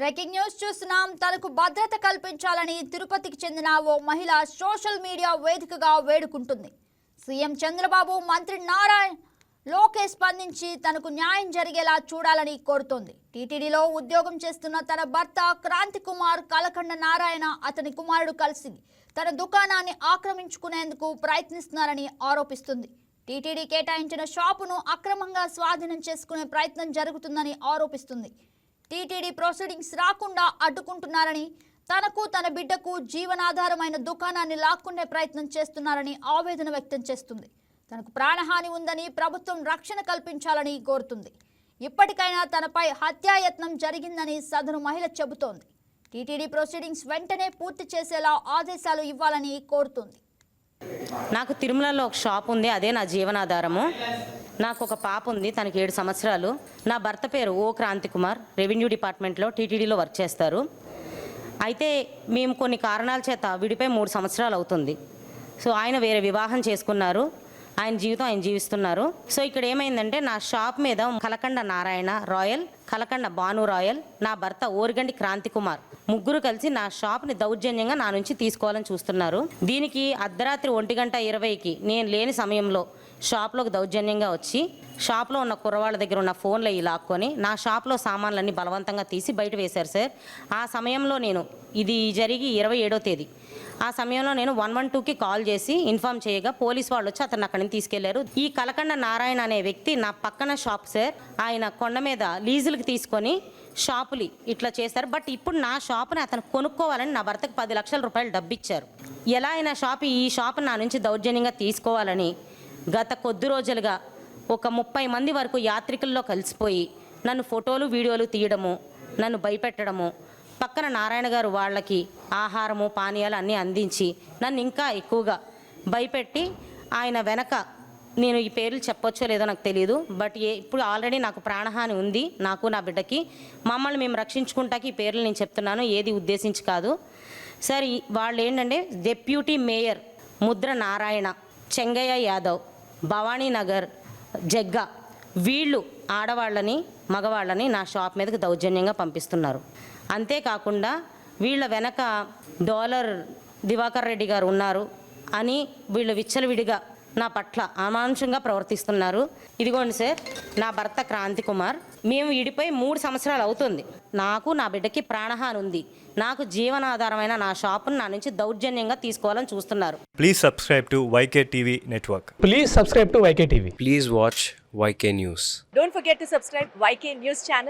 Breaking news చూస్తున్నాం. తనకు భద్రత కల్పించాలని తిరుపతికి చెందిన ఓ మహిళ సోషల్ మీడియా వేదికగా వేడుకుంటుంది. సీఎం చంద్రబాబు, మంత్రి నారాయణ లోకేష్ స్పందించి తనకు న్యాయం జరిగేలా చూడాలని కోరుతోంది. టీటీడీలో ఉద్యోగం చేస్తున్న తన భర్త క్రాంతి కుమార్, కలకండ నారాయణ, అతని కుమారుడు కలిసి తన దుకాణాన్ని ఆక్రమించుకునేందుకు ప్రయత్నిస్తున్నారని ఆరోపిస్తుంది. టీటీడీ కేటాయించిన షాపును అక్రమంగా స్వాధీనం చేసుకునే ప్రయత్నం జరుగుతుందని ఆరోపిస్తుంది. టీటీడీ ప్రొసీడింగ్స్ రాకుండా అడ్డుకుంటున్నారని, తనకు తన బిడ్డకు జీవనాధారమైన దుకాణాన్ని లాక్కునే ప్రయత్నం చేస్తున్నారని ఆవేదన వ్యక్తం చేస్తుంది. తనకు ప్రాణహాని ఉందని, ప్రభుత్వం రక్షణ కల్పించాలని కోరుతుంది. ఇప్పటికైనా తనపై హత్యాయత్నం జరిగిందని సదరు మహిళ చెబుతోంది. టీటీడీ ప్రొసీడింగ్స్ వెంటనే పూర్తి చేసేలా ఆదేశాలు ఇవ్వాలని కోరుతుంది. నాకు తిరుమలలో ఒక షాప్ ఉంది, అదే నా జీవనాధారము. నాకు ఒక పాప ఉంది, తనకి 7 సంవత్సరాలు. నా భర్త పేరు ఓ క్రాంతి కుమార్, రెవెన్యూ డిపార్ట్మెంట్లో టీటీడీలో వర్క్ చేస్తారు. అయితే మేము కొన్ని కారణాల చేత విడిపోయి 3 సంవత్సరాలు అవుతుంది. సో ఆయన వేరే వివాహం చేసుకున్నారు, ఆయన జీవితం ఆయన జీవిస్తున్నారు. సో ఇక్కడ ఏమైందంటే, నా షాప్ మీద కలకండ నారాయణ రాయల్, కలకండ భాను రాయల్, నా భర్త ఓరిగంటి క్రాంతి కుమార్ ముగ్గురు కలిసి నా షాప్ని దౌర్జన్యంగా నా నుంచి తీసుకోవాలని చూస్తున్నారు. దీనికి అర్ధరాత్రి 1:20కి నేను లేని సమయంలో షాప్లోకి దౌర్జన్యంగా వచ్చి షాప్లో ఉన్న కుర్రవాళ్ళ దగ్గర ఉన్న ఫోన్లు అవి లాక్కొని నా షాప్లో సామాన్లన్నీ బలవంతంగా తీసి బయట వేశారు సార్. ఆ సమయంలో ఇది జరిగి 27వ తేదీ. ఆ సమయంలో నేను 112కి కాల్ చేసి ఇన్ఫామ్ చేయగా పోలీస్ వాళ్ళు వచ్చి అతను అక్కడి నుంచి తీసుకెళ్లారు. ఈ కలకండ నారాయణ అనే వ్యక్తి నా పక్కన షాప్ సార్, ఆయన కొండ మీద లీజులకి తీసుకొని షాపులు ఇట్లా చేస్తారు. బట్ ఇప్పుడు నా షాపుని అతను కొనుక్కోవాలని నా భర్తకు 10 లక్షల రూపాయలు డబ్బు ఇచ్చారు. ఎలా అయినా ఈ షాపు నా నుంచి దౌర్జన్యంగా తీసుకోవాలని గత కొద్ది రోజులుగా ఒక 30 మంది వరకు యాత్రికుల్లో కలిసిపోయి నన్ను ఫోటోలు వీడియోలు తీయడము, నన్ను భయపెట్టడము, పక్కన నారాయణ గారు వాళ్ళకి ఆహారము పానీయాలు అన్నీ అందించి నన్ను ఇంకా ఎక్కువగా భయపెట్టి, ఆయన వెనక నేను ఈ పేర్లు చెప్పొచ్చో లేదో నాకు తెలియదు, బట్ ఇప్పుడు ఆల్రెడీ నాకు ప్రాణహాని ఉంది, నాకు నా బిడ్డకి. మమ్మల్ని మేము రక్షించుకుంటాకి ఈ పేర్లు నేను చెప్తున్నాను, ఏది ఉద్దేశించి కాదు సార్. వాళ్ళు ఏంటంటే డిప్యూటీ మేయర్ ముద్ర నారాయణ, చెంగయ్య యాదవ్, భవానీనగర్, జగ్గా, వీళ్ళు ఆడవాళ్ళని మగవాళ్ళని నా షాప్ మీదకి దౌర్జన్యంగా పంపిస్తున్నారు. అంతేకాకుండా వీళ్ళ వెనక డాలర్ దివాకర్ రెడ్డి గారు ఉన్నారు అని వీళ్ళు విచ్చలవిడిగా నా పట్ల అమానుషంగా ప్రవర్తిస్తున్నారు. ఇదిగోండి సార్, నా భర్త క్రాంతి కుమార్. మేము విడిపోయి 3 సంవత్సరాలు అవుతుంది. నాకు నా బిడ్డకి ప్రాణహాని ఉంది. నాకు జీవనాధారమైన నా షాపును నా నుంచి దౌర్జన్యంగా తీసుకోవాలని చూస్తున్నారు. Please subscribe to YK TV Network. Please subscribe to YK TV. Please watch YK News. Don't forget to subscribe YK News channel